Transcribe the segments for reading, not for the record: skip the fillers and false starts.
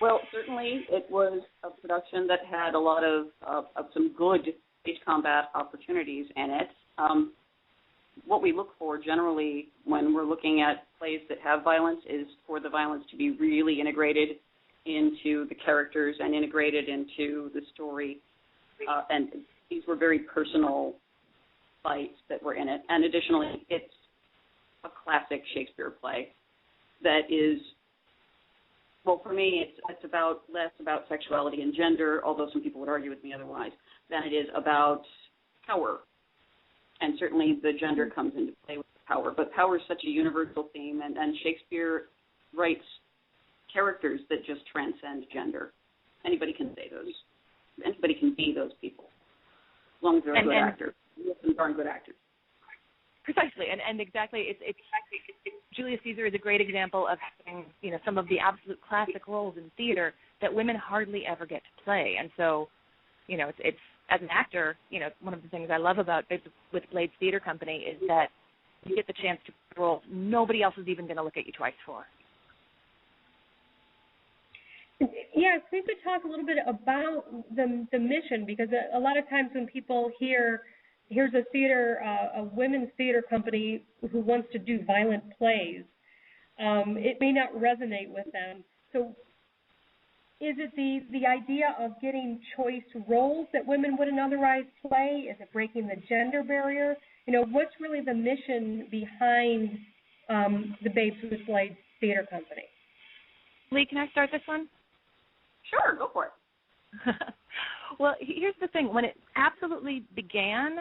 Well, certainly it was a production that had a lot of some good stage combat opportunities in it. What we look for generally when we're looking at plays that have violence is for the violence to be really integrated into the characters and integrated into the story. And these were very personal fights that were in it. And additionally, it's a classic Shakespeare play that is, well, for me, it's about less about sexuality and gender, although some people would argue with me otherwise, than it is about power. And certainly the gender comes into play with power. But power is such a universal theme, and Shakespeare writes characters that just transcend gender. Anybody can say those. Anybody can be those people, as long as they're a good actor. Some darn good actors. Precisely, and exactly, it's Julius Caesar is a great example of having, some of the absolute classic roles in theater that women hardly ever get to play. And so, it's as an actor, one of the things I love about with Blades Theater Company is that you get the chance to play roles nobody else is even going to look at you twice for. Yeah, if we could talk a little bit about the mission, because a lot of times when people here's a theater, a women's theater company who wants to do violent plays, it may not resonate with them. So is it the idea of getting choice roles that women wouldn't otherwise play? Is it breaking the gender barrier? What's really the mission behind the Babes with Blades Theater Company? Lee, can I start this one? Sure, go for it. Well, here's the thing. When it absolutely began,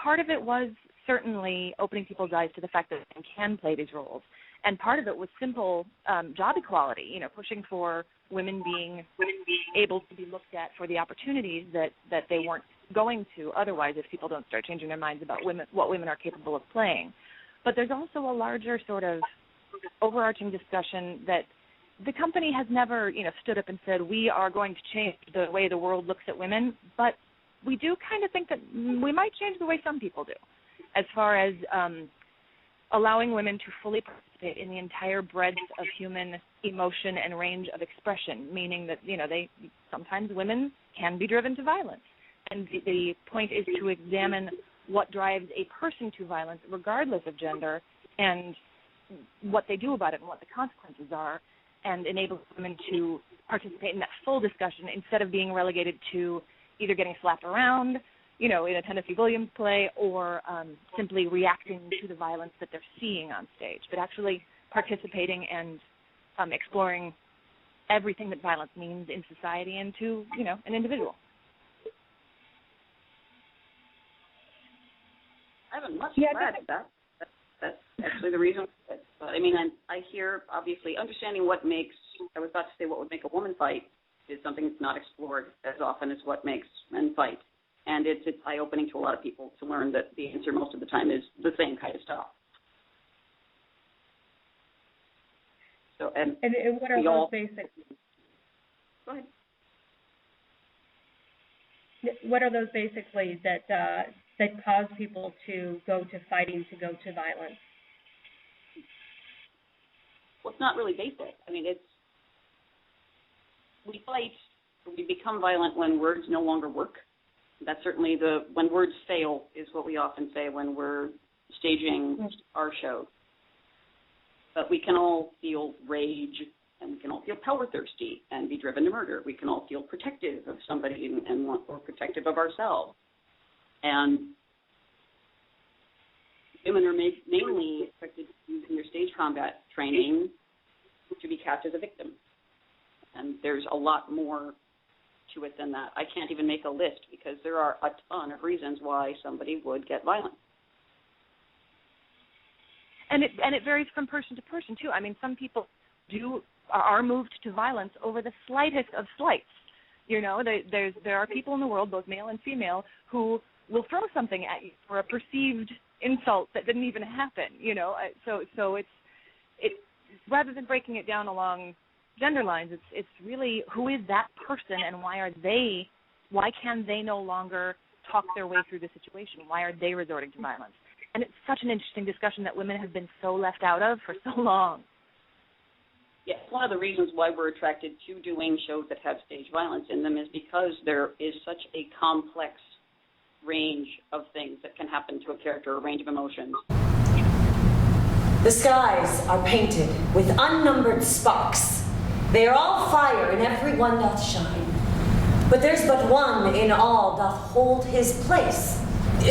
part of it was certainly opening people's eyes to the fact that women can play these roles. And part of it was simple job equality, pushing for women being able to be looked at for the opportunities that they weren't going to otherwise if people don't start changing their minds about what women are capable of playing. But there's also a larger sort of overarching discussion that the company has never, stood up and said, we are going to change the way the world looks at women, but we do kind of think that we might change the way some people do, as far as allowing women to fully participate in the entire breadth of human emotion and range of expression, meaning that, sometimes women can be driven to violence. And the point is to examine what drives a person to violence, regardless of gender, and what they do about it and what the consequences are, and enable women to participate in that full discussion instead of being relegated to either getting slapped around, in a Tennessee Williams play, or simply reacting to the violence that they're seeing on stage, but actually participating and exploring everything that violence means in society and to, an individual. I haven't much to add to that. That's actually the reason. I hear, obviously, understanding what makes, I was about to say what would make a woman fight is something that's not explored as often as what makes men fight. And it's eye-opening to a lot of people to learn that the answer most of the time is the same kind of stuff. So, and what are those basic? Go ahead. What are those basic ways that cause people to go to fighting, to go to violence? Well, it's not really basic. We fight, we become violent when words no longer work. That's certainly when words fail is what we often say when we're staging our show. But we can all feel rage, and we can all feel power thirsty and be driven to murder. We can all feel protective of somebody or protective of ourselves. And women are mainly expected to use in their stage combat training to be cast as a victim. And there's a lot more to it than that. I can't even make a list because there are a ton of reasons why somebody would get violent. And it varies from person to person too. Some people are moved to violence over the slightest of slights. There are people in the world, both male and female, who will throw something at you for a perceived insult that didn't even happen. So it's rather than breaking it down along gender lines, it's really who is that person and why can they no longer talk their way through the situation? Why are they resorting to violence? And it's such an interesting discussion that women have been so left out of for so long. Yes, one of the reasons why we're attracted to doing shows that have stage violence in them is because there is such a complex range of things that can happen to a character, a range of emotions. The skies are painted with unnumbered sparks. They are all fire, and every one doth shine. But there's but one in all doth hold his place.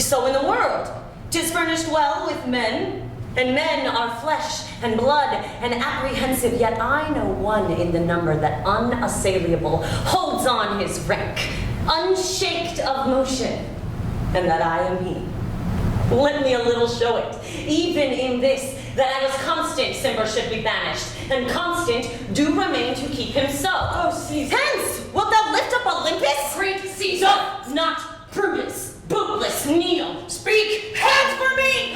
So in the world, 'tis furnished well with men, and men are flesh and blood and apprehensive, yet I know one in the number that unassailable holds on his rank, unshaked of motion, and that I am he. Let me a little show it, even in this, that I was constant, Cimber should be banished, and constant do remain to keep him so. Oh, Caesar. Hence, wilt thou lift up Olympus? Great Caesar. Not Brutus, bootless, kneel. Speak. Hands for me.